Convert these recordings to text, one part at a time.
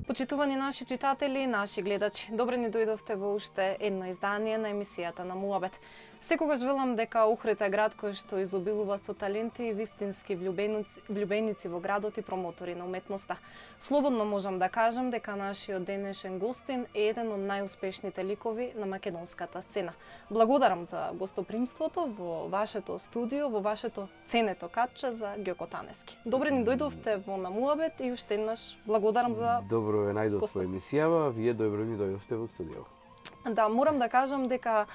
Почитувани наши читатели, наши гледачи, добре ни дојдовте во уште едно издание на емисијата на Муабет. Секогаш велам дека Охрид е град кој што изобилува со таленти и вистински влюбеници во градот и промотори на уметноста. Слободно можам да кажам дека нашиот денешен гостин е еден од најуспешните ликови на македонската сцена. Благодарам за гостопримството во вашето студио, во вашето ценето катче за Ѓоко Танески. Добре ни дојдовте во на Муабет и уште еднаш благодарам за Добро е најдов по емисијава, вие добро ни дојдовте во студио. Да, морам да кажам дека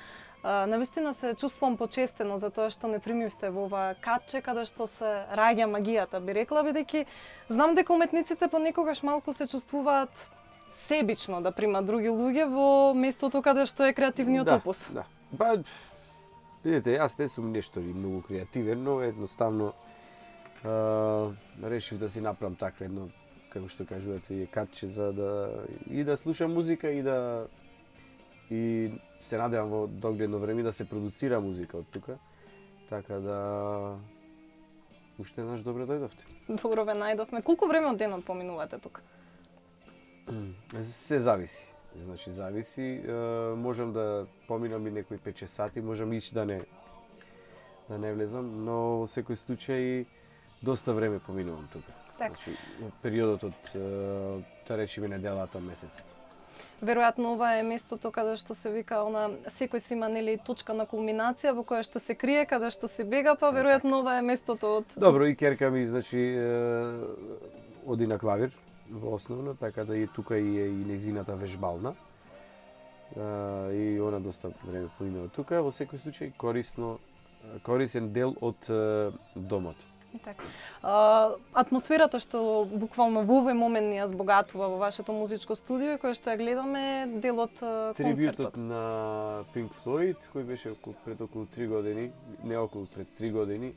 навистина се чувствувам почестено за тоа што не примивте во ова катче каде што се раѓа магијата, би рекла, бидејќи знам дека уметниците понекогаш малку се чувствуваат себично да примат други луѓе во местото каде што е креативниот опус. Да. Па видите, јас не сум нешто многу креативен, но едноставно решив да си направам така едно, како што кажувате, катче за да слушам музика и се надевам во догледно време да се продуцира музика од тука. Така да уште еднаш добро дојдовте. Добро ве најдовме. Колку време од денот поминувате тука? Се зависи. Значи зависи, можам да поминам и некои 5-6 сати, можам ич да не влезам, но во секој случај доста време поминувам тука. Так. Значи периодот од да речеме неделата, месецот. Веројатно ова е местото каде што се вика секој си има нели точка на кулминација во која што се крие, каде што се бега, па веројатно ова е местото од Добро, и ќерка ми значи оди на клавир во основно, така да и тука и незината вежбална. И она доста време поминува тука, во секој случај корисен дел од домот. Така. Атмосферата што буквално во овој момент ни ја збогатува во вашето музичко студио и која што ја гледаме дел од концертот. Трибјутот на Pink Floyd, кој беше пред околу 3 години, не околу пред 3 години,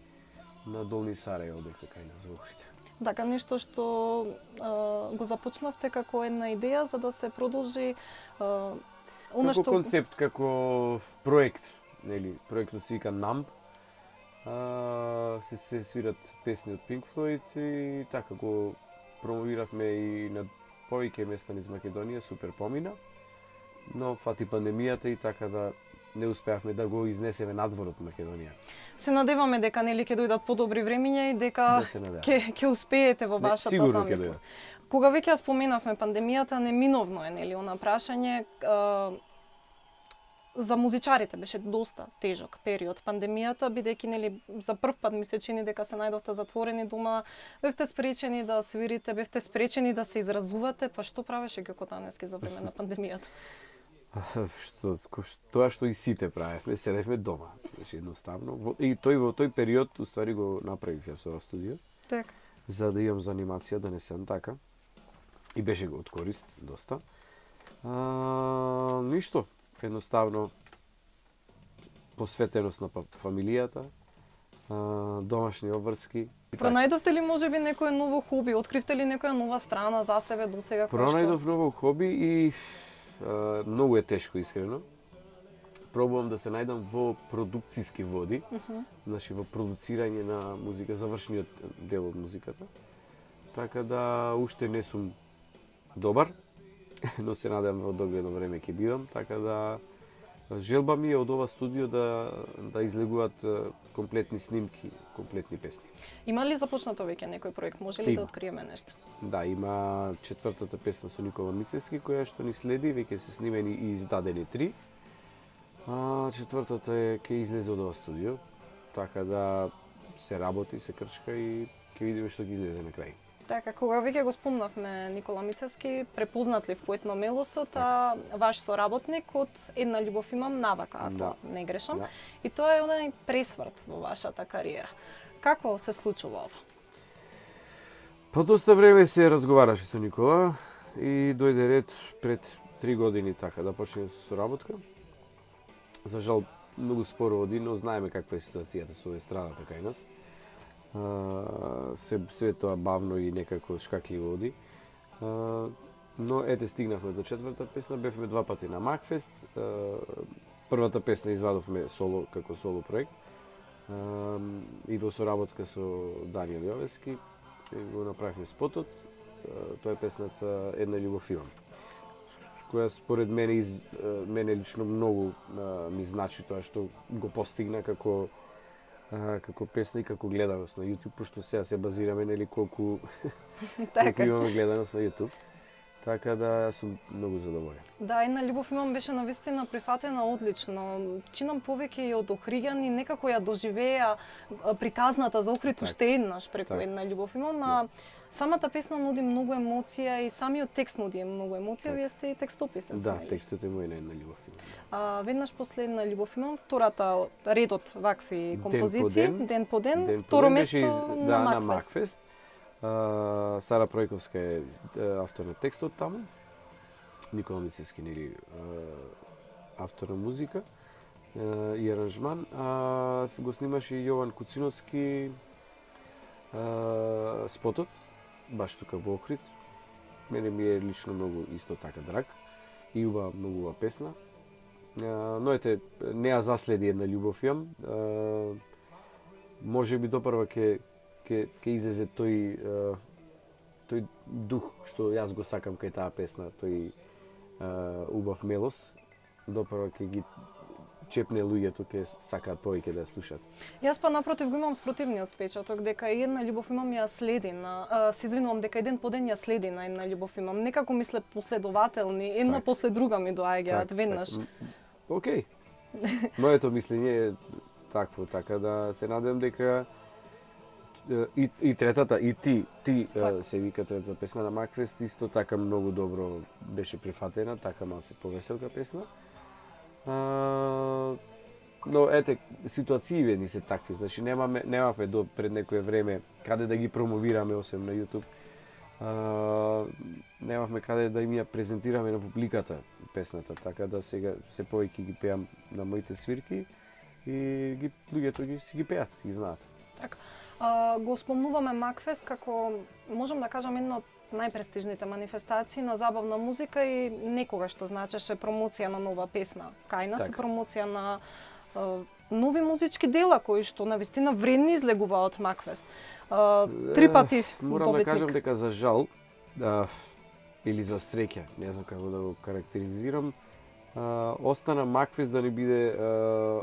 на Долни Сарајево дека кај нас во Охрид. Така, нешто што го започнавте како една идеја за да се продолжи како концепт, како проект, нели, проектот се вика NAMB. Се свират песни од Pink Floyd и така го промовиравме и на повеќе места низ Македонија, супер помина, но фати пандемијата и така да не успеавме да го изнесеме надвор од Македонија. Се надеваме дека нели ќе дојдат подобри времиња и дека ќе успеете во вашата замисла. Кога веќе ја споменавме пандемијата, неминовно е нели она прашање. За музичарите беше доста тежок период пандемијата, бидејќи нели за прв пат ми се чини дека се најдовте затворени дома, бевте спречени да свирите, бевте спречени да се изразувате, па што правеше Ѓоко Танески за време на пандемијата? Тоа што и сите правевме, седевме дома. Значи едноставно и во тој период уствари го направив јас ова студио. Така. За да имам занимација, да не седам така. И беше го од корист доста. Ништо. Едноставно посветеност на фамилијата, домашни обврски. Пронајдовте ли можеби некое ново хоби? Откривте ли некоја нова страна за себе досега? Пронајдов ново хоби и многу е тешко искрено. Пробувам да се најдам во продукциски води, значи во продуцирање на музика, завршниот дел од музиката. Така да уште не сум добар, но се надевам во догледно време ќе бидам, така да желба ми е од ова студио да излегуваат комплетни снимки, комплетни песни. Има ли започнато веќе некој проект? Може ли да откриеме нешто? Да, има четвртата песна со Никола Мицевски која што ни следи, веќе се снимени и издадени 3. Четвртата ќе излезе од ова студио, така да се работи, се крчка и ќе видиме што ќе излезе на крај. Така, кога веќе го спомнавме Никола Мицевски, препознатлив поет на мелосот, а ваш соработник од Една љубов имам навака, ако не грешам. Да. И тоа е онај пресврт во вашата кариера. Како се случува ова? Па доста време се разговараше со Никола и дојде ред пред 3 години така да почнеме со соработка. За жал многу споро оди, но знаеме каква е ситуацијата со естрадата кај нас. Све тоа бавно и некако шкакливо оди. Но ете стигнавме до четврта песна, бевме 2 пати на Макфест. Првата песна извадовме соло како соло проект. И во соработка со Даниел Јовески го направивме спотот тоа е песната Една љубов имам, која според мене лично многу ми значи тоа што го постигна како песна и како гледаност на YouTube, пошто сега се базираме нели колку имаме гледаност на YouTube. Така да сум многу задоволен. Да, Една љубов имам беше навистина прифатена одлично. Чинам повеќе и од Охриѓани некако ја доживеа приказната за Охрид уште еднаш преку Една љубов имам, а самата песна нуди многу емоција и самиот текст нуди многу емоција. Вие сте и текстописец. Да, текстот е мој на Една љубов имам. Веднаш после Една љубов имам втората редот вакви композиции, Ден по ден, второ место на Макфест. Сара Пројковска е автор на текстот таму, Никола Мицевски нели автор на музика и аранжман, се го снимаше и Јован Куциновски спотот, баш тука во Охрид. Мене ми е лично многу исто така драг и многу убава песна. Но ете, не ја заследи Една љубов имам. Може би допрва ќе излезе тој дух што јас го сакам кај таа песна, тој убав мелос. Допрва ќе ги чепне луѓето, ќе сакаат повеќе да ја слушаат. Јас па напротив го имам спротивниот впечаток дека и Една љубов имам ја следи се извинувам дека и Ден по ден ја следи на Една љубов имам. Некако мисле последователни, една после друга ми доаѓаат веднаш. Океј. Моето мислење е такво, така да се надевам дека и третата, и ти се вика третата песна на Макфест, исто така многу добро беше прифатена, така малце повеселка песна. Но ете, ситуациите ни се такви, значи немавме до пред некое време каде да ги промовираме освен на YouTube. Немавме каде да им ја презентираме на публиката песната, така да сега се повеќе ги пеам на моите свирки и луѓето си ги пеат, ги знаат. Така. Го спомнуваме Макфест како, можам да кажам, една од најпрестижните манифестации на забавна музика и некогаш што значеше промоција на нова песна кај нас, и промоција на нови музички дела кои што навистина вредни излегуваат од Макфест. Три пати морам да кажам дека за жал или за среќа, не знам како да го карактеризирам, остана Макфест да не биде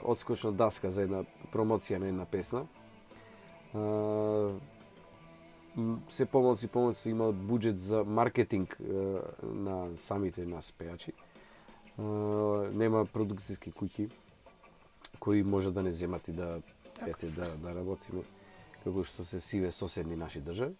одскочна даска за една промоција на една песна. Се помалци имаат буџет за маркетинг на самите нас пејачи. Нема продукцијски куќи кои може да не земат и да работиме како што се сиве соседни наши држави.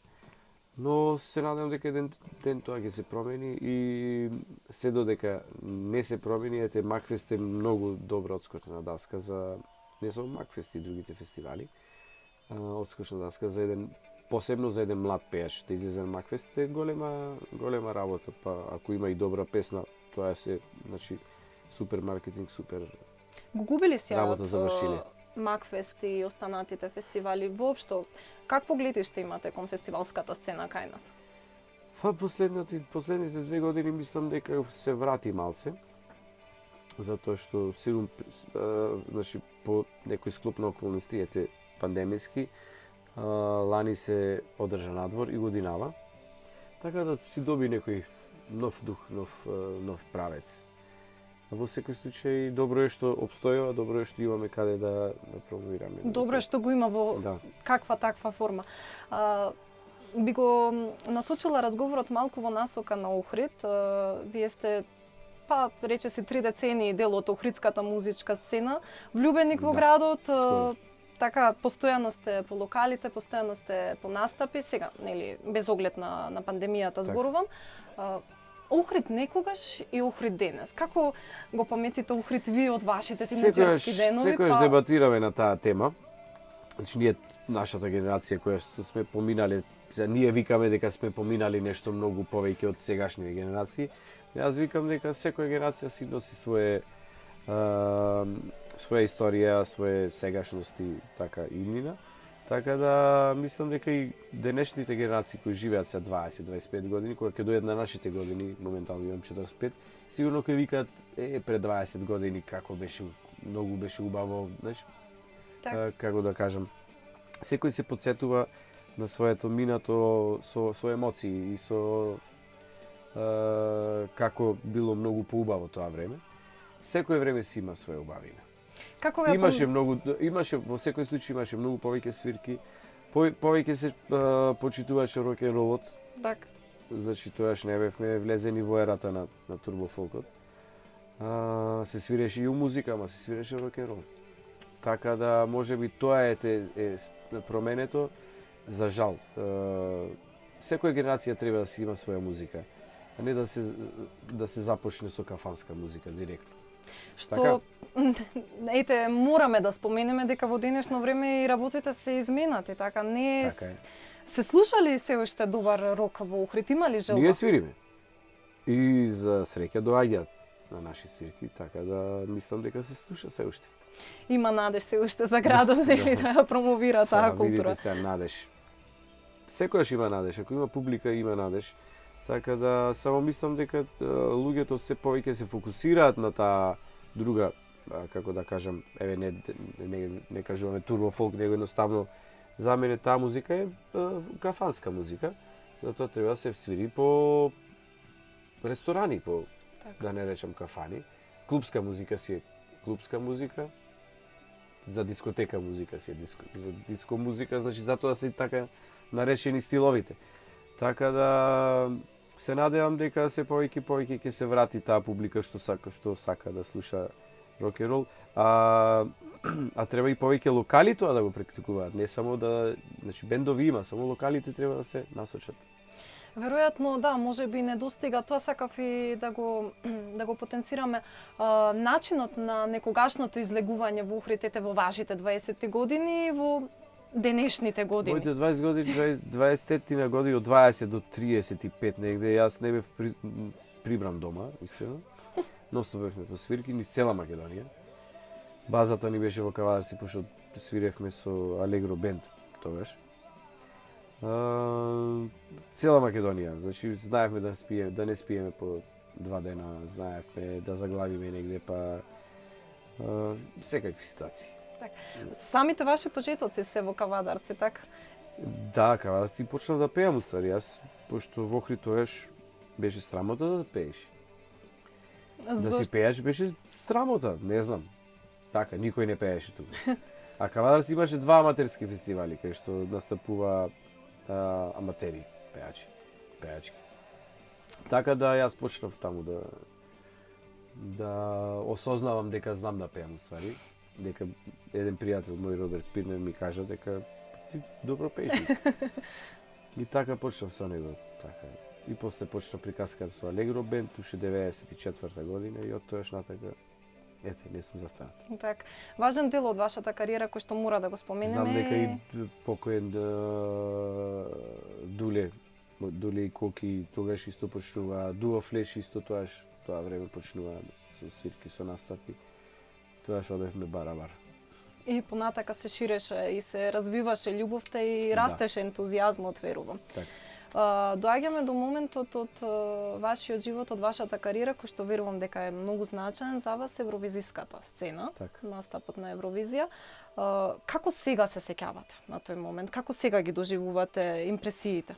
Но се надевам дека ден тоа ќе се промени и се додека не се промени, ете Макфест е многу добра одскочна даска за не само Макфест и другите фестивали. Одскочна даска за посебно за еден млад пејач да излезе на Макфест е голема работа, па ако има и добра песна, тоа е значи супер маркетинг, супер. Го губили се работа завршиле. Макфест и останатите фестивали воопшто. Какво гледиште имате кон фестивалската сцена кај нас? Последните 2 години мислам дека се врати малце. Затоа што значи по некој склоп на околности, пандемиски, лани се одржа надвор и годинава. Така да си доби некој нов дух, нов правец. Во секој случај добро е што обстојува, добро е што имаме каде да промовираме. Добро е што го има во каква таква форма. Би го насочила разговорот малку во насока на Охрид. Вие сте рече си 3 децении дел од охридската музичка сцена, влюбеник во градот. Така, постојано сте по локалите, постојано сте по настапи, сега, нели, без оглед на пандемијата зборувам. Охрид некогаш и Охрид денес. Како го паметите Охрид вие од вашите тинеџерски денови? Секогаш дебатираме на таа тема. Значи, ние, нашата генерација која сме поминали, ние викаме дека сме поминали нешто многу повеќе од сегашните генерации. Јас викам дека секоја генерација си носи своја историја, своје сегашности, така иднина. Така да мислам дека и денешните генерации кои живеат се 20-25 години, кога ќе дојдат на нашите години, моментално имам 45, сигурно ќе викаат пред 20 години како беше, многу беше убаво, знаеш. Како да кажам, секој се потсетува на своето минато со емоции и со како било многу поубаво тоа време. Секое време си има своја убавина. Како ве Имаше во секој случај имаше многу повеќе свирки, повеќе се почитуваше рок-н-ролот. Так. Значи тоаш не бевме влезени во ерата на турбофолкот. Се свиреше и у музика, ама се свиреше рок-н-рол. Така да можеби тоа е променето. За жал. Секоја генерација треба да си има своја музика, а не да се започне со кафанска музика директно. Што ете, мораме да споменеме дека во денешно време и работите се изменати, така не Така е. Се слушали се уште добар рок во Охрид, има ли желба? Ние свириме. И за среќа доаѓаат на наши свирки, така да мислам дека се слуша се уште. Има надеж се уште за градот нели да ја промовира таа култура. Видите се надеж. Секојаш има надеж, ако има публика има надеж. Така да само мислам дека луѓето се повеќе се фокусираат на таа друга, како да кажам, еве не кажуваме турбофолк, него едноставно за мене таа музика е кафанска музика. Затоа треба да се свири по ресторани, по Така. да не речам кафани. Клубска музика си е клубска музика. За дискотека музика си е за диско музика, значи затоа се така наречени стиловите. Така да се надевам дека се повеќе ќе се врати таа публика што сака да слуша рок-н-рол, а треба и повеќе локали тоа да го практикуваат, не само да, значи бендови има, само локалите треба да се насочат. Веројатно да, можеби не достига, тоа сакав и да го потенцираме, начинот на некогашното излегување во Охридите во вашите 20-ти години и во денешните години. Моите 20 години, 20 на години од 20 до 35 негде, јас не бев прибран дома, искрено. Носто бевме по свирки низ цела Македонија. Базата ни беше во Кавадарци, пошто свиревме со Алегро бенд тогаш. Цела Македонија, значи знаевме да не спиеме по 2 дена, знаевме да заглавиме негде, па секакви ситуации. Так. Самите ваши почетоци се во Кавадарци, така? Да, Кавадарци почнав да пеам уствари, јас, пошто во Охрид тогаш беше срамота да пееш. Да си пееш беше срамота, не знам. Така, никој не пееше тука. А Кавадарци имаше 2 аматерски фестивали кај што настапува аматери пеачки. Така да јас почнав таму да осознавам дека знам да пеам уствари. Дека еден пријател мој Роберт Пирнер ми кажа дека ти добро пееш. И така почнав со него, така. И после почна приказката со Алегро бенд уште 94 година и од тоаш натака ете, не сум застанат. Так. Важен дел од вашата кариера кој што мора да го споменеме. Знам дека и покоен Дуле и Коки тогаш исто почнува, Дуа Флеш исто тоа време почнува со свирки, со настапи. Тоаш одевме бара-бара. И понатака се ширеше и се развиваше љубовта и растеше ентузијазмот, верувам. Така. Доаѓаме до моментот од вашиот живот, од вашата кариера, кој што верувам дека е многу значен за вас, евровизиската сцена, настапот на Евровизија. Како сега се сеќавате на тој момент? Како сега ги доживувате импресиите?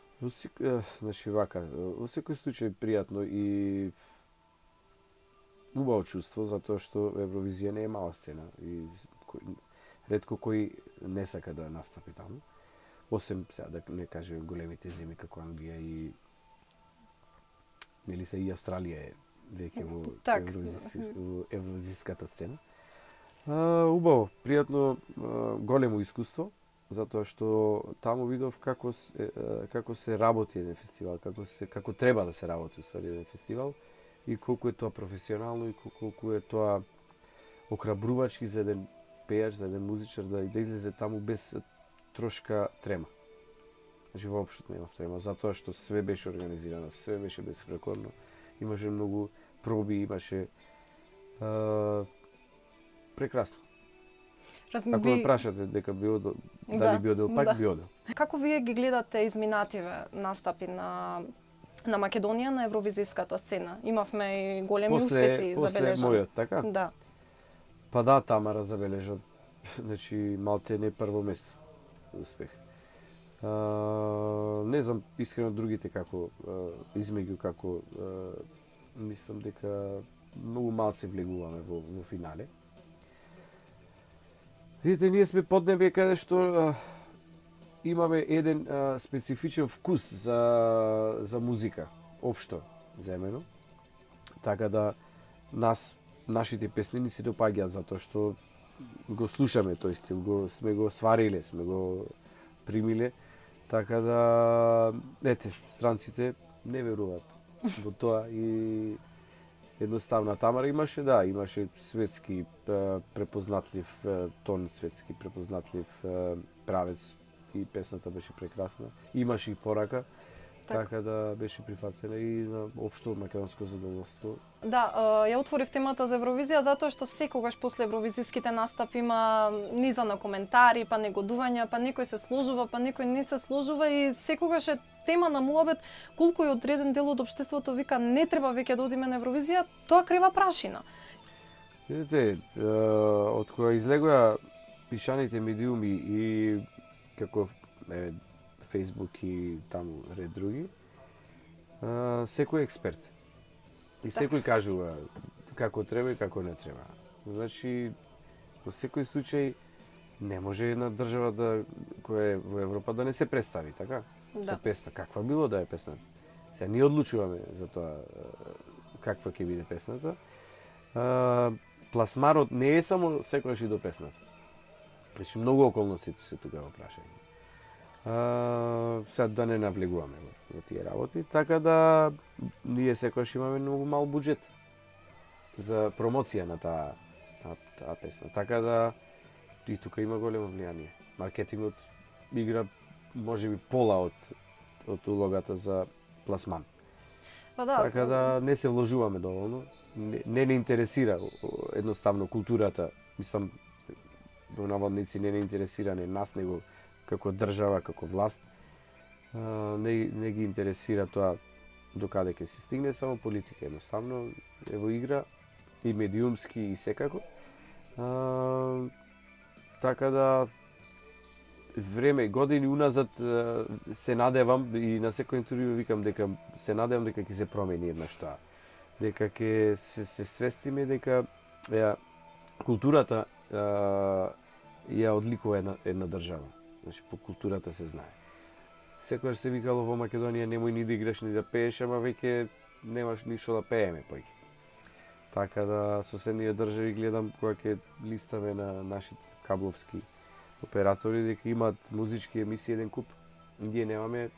Значи вака, во секој случај пријатно и убаво чувство, затоа што Евровизија не е мала сцена и ретко кој не сака да настапи таму. Осем, сега да не кажем големите земји како Англија и нели се и Австралија е веќе во евровизиската сцена. Убаво, пријатно, големо искуство, затоа што таму видов како се работи еден фестивал, како треба да се работи уствари еден фестивал и колку е тоа професионално и колку е тоа охрабрувачки за еден пејач, за еден музичар да излезе таму без трошка трема. Значи воопшто нема трема, затоа што све беше организирано, све беше безпрекорно. Имаше многу проби, имаше прекрасно. Ако ме прашате дека би одел, дали би одел, пак би одел. Како вие ги гледате изминативе настапи на Македонија на евровизиската сцена? Имавме и големи успеси забележани. После мојот, така? Да. Па да, Тамара забележа, значи малте не прво место успех. Не знам искрено другите како измеѓу како мислам дека многу малце влегуваме во финале. Видите, ние сме поднебје каде што имаме еден специфичен вкус за музика, општо земено. Така да нашите песни ни се допаѓаат затоа што го слушаме тој стил, сме го свариле, сме го примиле. Така да, ете, странците не веруваат во тоа и едноставно Тамара имаше светски препознатлив тон, светски препознатлив правец и песната беше прекрасна. Имаше и порака, така да беше прифатена и на општо македонско задоволство. Да, ја отворив темата за Евровизија затоа што секогаш после евровизиските настапи има низа на коментари, па негодувања, па некој се сложува, па некој не се сложува и секогаш е тема на муабет колку и одреден дел од општеството вика не треба веќе да одиме на Евровизија, тоа крива прашина. Видите, од кога излегоа пишаните медиуми и како Facebook и таму ред други, секој е експерт. И секој кажува како треба и како не треба. Значи, во секој случај не може една држава која е во Европа да не се представи, така? Да. Со песна. Каква било да е песна? Сега ние одлучуваме за тоа каква ќе биде песната. Пласмарот не е само секогаш и до песната. Значи, многу околности се тука во прашање. Сега да не навлегуваме во тие работи, така да ние секогаш имаме многу мал буџет за промоција на таа песна. Така да и тука има големо влијание. Маркетингот игра можеби пола од улогата за пласман. Па да. Така да не се вложуваме доволно. Не интересира едноставно културата. Мислам, во наводници не интересира не нас, него како држава, како власт, не ги интересира тоа докаде ќе се стигне, само политика едноставно е во игра и медиумски и секако. Така да време, години уназад се надевам и на секој интервју викам дека се надевам дека ќе се промени еднаш тоа. Дека ќе се свестиме дека културата ја одликува една држава. Значи, по културата се знае. Секогаш се викало во Македонија немој ни да играш, ни да пееш, ама веќе немаш ништо да пееме појќе. Така да соседнија држави гледам кога ќе листаме на нашите кабловски оператори дека имаат музички емисии еден куп. Ние немаме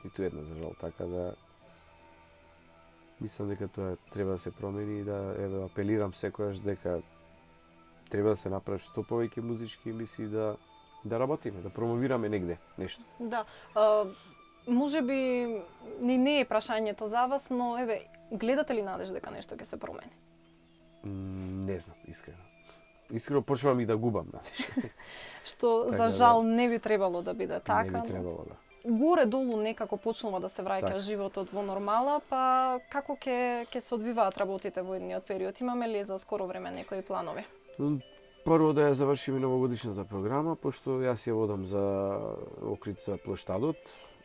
ниту една за жал, така да мислам дека тоа треба да се промени и да апелирам секогаш дека треба да се направи што повеќе музички емисии да работиме, да промовираме негде нешто. Да. Можеби не е прашањето за вас, но еве, гледате ли надеж дека нешто ќе се промени? Не знам, искрено. Искрено почнувам и да губам надеж. Што Така за жал не би требало да биде така. Не би требало, да. Горе-долу некако почнува да се враќа Така. животот во нормала, па како ќе се одвиваат работите во едниот период? Имаме ли за скоро време некои планови? Прво да ја завршиме новогодишната програма, пошто јас ја водам за Охрид за плоштадот,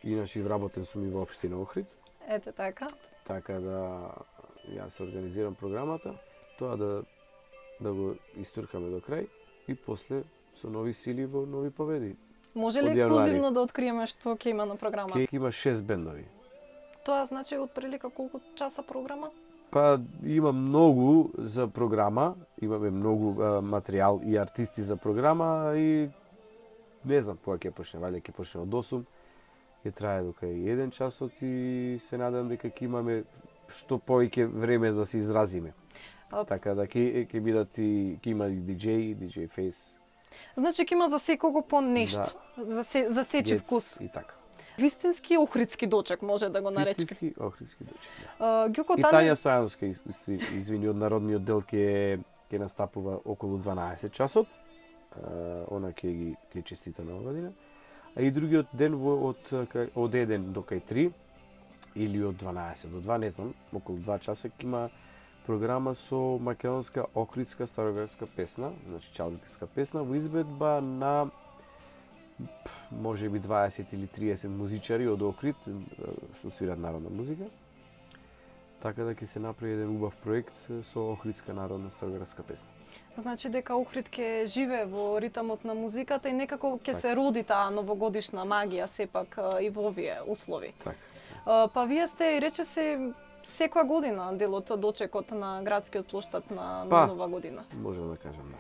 иначе вработен сум и во општина Охрид. Ете така. Така да јас организирам програмата, тоа да го истуркаме до крај и после со нови сили во нови победи. Може ли Од ексклузивно да откриеме што ќе има на програмата? Ќе има 6 бендови. Тоа значи отприлика колку часа програма? Па има многу за програма, имаме многу материјал и артисти за програма и не знам кога ќе почне, валјда ќе почне од 8, ќе трае дока и 1 часот и се надевам дека ќе имаме што повеќе време да се изразиме. Така да ќе бидат и ќе има и DJ Face. Значи ќе има за секого по нешто, Да. за сечи Гец вкус. и така. Вистински охридски дочек може да го наречеме. Вистински охридски дочек, да. Ѓуко И Тања Стојановска, извини, од Народниот дел ќе настапува околу 12 часот. Она ќе честита нова година. А и другиот ден од 1 до кај 3 или од 12 до 2, не знам, околу 2 часа ќе има програма со македонска охридска староградска песна, значи чалгиска песна во изvedба на може би 20 или 30 музичари од Охрид што свират народна музика. Така да ќе се направи еден убав проект со Охридска народна староградска песна. Значи дека Охрид ќе живее во ритмот на музиката и некако ќе Так. се роди таа новогодишна магија сепак и во овие услови. Така. Па вие сте и рече се секоја година дел од дочекот на градскиот плоштад на Нова година. Можам да кажам, да.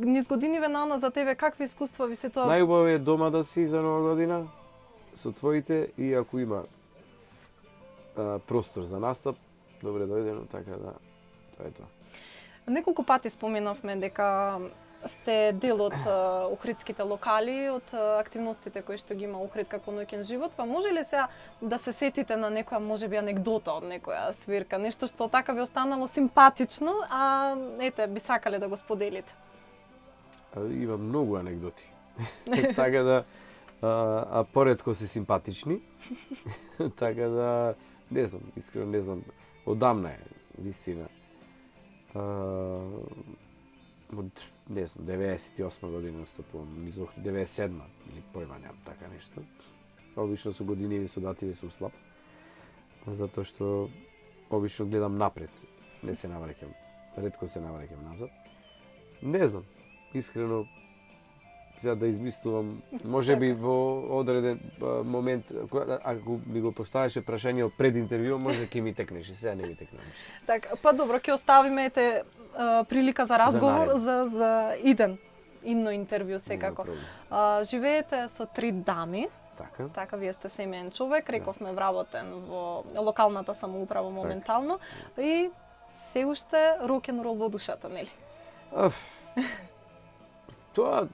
Низ годиниве Нана за тебе какви искуства ви се тоа? Најубаво е дома да си за Нова година со твоите и ако има простор за настап, добре дојдено, така да тоа е тоа. Неколку пати споменавме дека сте дел од охридските локали, од активностите кои што ги има Охрид како ноќен живот, па може ли сега да се сетите на некоја можеби анегдота од некоја свирка, нешто што така ви останало симпатично, а ете би сакале да го споделите? Има многу анегдоти. Така да а поретко се симпатични. Така да не знам, искрено не знам. Одамна е, вистина. Од не знам, 98 година настапувам, низ 97 или појма немам така нешто. Обично со годиниви со дативи сум слаб. Затоа што обично гледам напред, не се навраќам. Ретко се навраќам назад. Не знам, искрено сега да измислувам, можеби во одреден момент, ако ми го поставеше прашање пред интервју, може ќе ми текнеше, сега не ми текне ништо. Така, па добро, ќе оставиме ете прилика за разговор за идно интервју секако. Живеете со 3 дами. Така, вие сте семеен човек, рековме вработен во локалната самоуправа моментално и се уште рок-н-рол во душата, нели? Тоа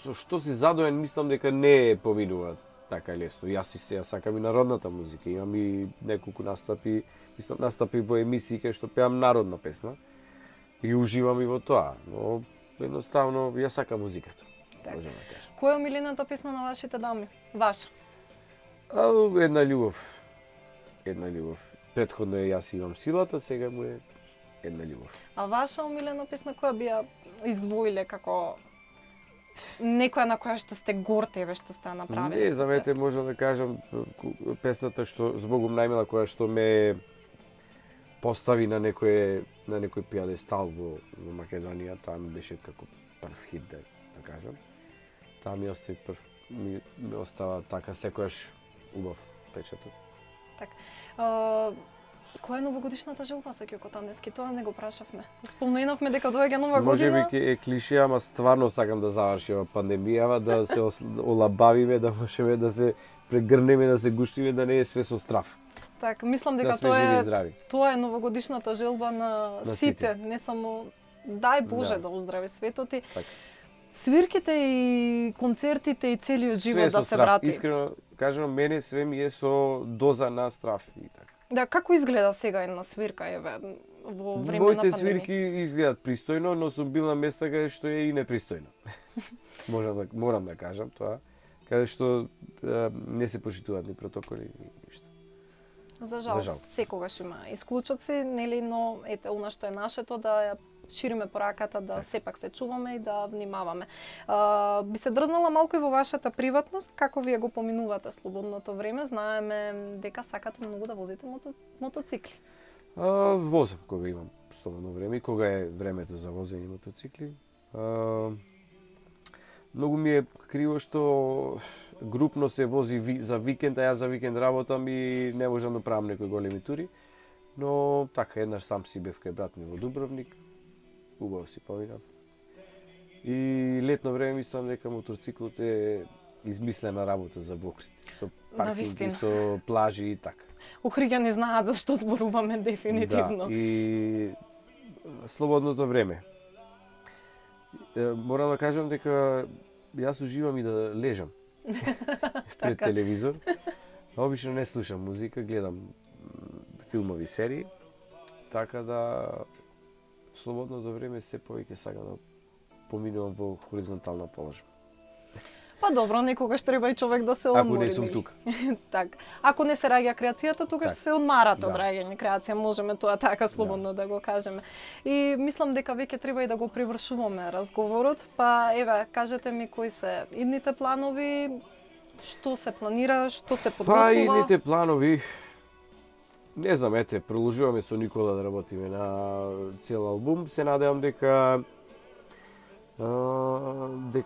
со што си задоен, мислам дека не поминува така лесно. Јас си сега сакам и народната музика, имам и неколку настапи, мислам настапи во емисии кај што пеам народна песна и уживам и во тоа, но едноставно јас сакам музиката. Так. Можам да кажам. Која е омилената песна на вашите дами? Ваша? Една љубов. Една љубов. Претходно е Јас имам силата, сега му е Една љубов. А ваша омилена песна која би ја издвоиле како некоја на која што сте горд еве што сте ја направиле? Не, за мене можам да кажам песната што збогум најмила која што ме постави на некој пиадестал во Македонија, тоа ми беше како прв хит да кажам. Таа ми остава така секојаш убав печатот. Така. Која е новогодишната желба за Ѓоко Тандевски? Тоа не го прашавме. Споменавме дека доаѓа нова година. Можеби е клише, ама стварно сакам да заврши ова пандемијава, да се олабавиме, да можеме да се прегрнеме, да се гуштиме, да не е све со страф. Така, мислам дека тоа е новогодишната желба на сите, не само дај Боже да оздрави светот и свирките и концертите и целиот живот да се врати. Искрено кажам, мене све ми е со доза на страф и така. Да, како изгледа сега една свирка еве во време на пандемија? Моите свирки изгледат пристојно, но сум бил на места каде што е и непристојно. Морам да кажам тоа, каде што не се почитуваат ни протоколи ни ништо. За жал, секогаш има исклучоци, нели, но ете, она што е нашето да ја шириме пораката, да сепак се чуваме и да внимаваме. Би се дрзнала малку и во вашата приватност, како вие го поминувате слободното време? Знаеме дека сакате многу да возите мотоцикли. Возам кога имам слободно време и кога е времето за возење мотоцикли. Многу ми е криво што групно се вози за викенд, а јас за викенд работам и не можам да правам некои големи тури. Но така, еднаш сам си бев кај брат ми во Дубровник, убаво си поминав. И летно време мислам дека мотоциклот е измислена работа за Охрид. Со паркинги, со плажи и така. Охриѓани знаат за што зборуваме дефинитивно. Да, и слободното време. Морам да кажам дека јас уживам и да лежам пред телевизор. Обично не слушам музика, гледам филмови, серии. Така да слободното време се повеќе сакам да поминувам во хоризонтална положба. Па добро, некогаш треба и човек да се Ако одмори. не сум нели? тука. Так. Ако не се раѓа креацијата, тогаш Так. се одмарате од Да. раѓање креација, можеме тоа така слободно да го кажеме. И мислам дека веќе треба и да го привршуваме разговорот, па еве, кажете ми кои се идните планови, што се планира, што се подготвува? Па идните планови, не знам, ете, продолжуваме со Никола да работиме на цел албум. Се надевам дека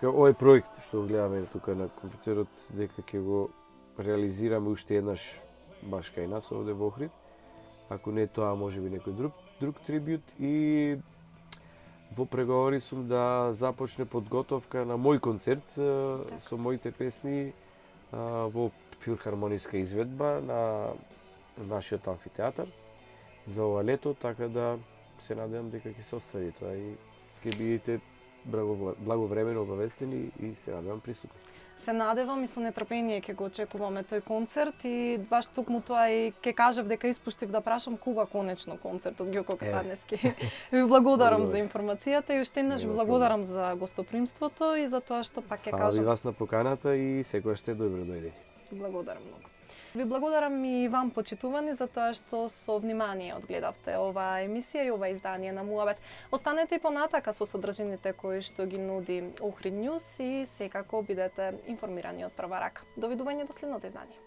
овој проект што го гледаме тука на компјутерот, дека ќе го реализираме уште еднаш баш кај нас овде во Охрид. Ако не тоа, можеби некој друг трибют, и во преговори сум да започне подготовка на мој концерт со моите песни во филхармониска изведба на нашиот амфитеатар за ова лето, така да се надевам дека ќе се оствари тоа и ќе бидете благовремено обавестени и се надевам присутни. Се надевам и со нетрпение ќе го очекуваме тој концерт и баш токму тоа и ќе кажав дека испуштив да прашам кога конечно концертот Ѓоко Катаневски. Ви благодарам за информацијата и уште еднаш ви благодарам за гостопримството и за тоа што пак ќе Фала ви кажам. вас на поканата и секогаш сте добро дојдени. Благодарам многу. Ви благодарам и вам, почитувани, за тоа што со внимание одгледавте оваа емисија и ова издание на Муабет. Останете и понатака со содржините кои што ги нуди Охрид Нјуз и секако бидете информирани од прва рака. Довидување до следното издание.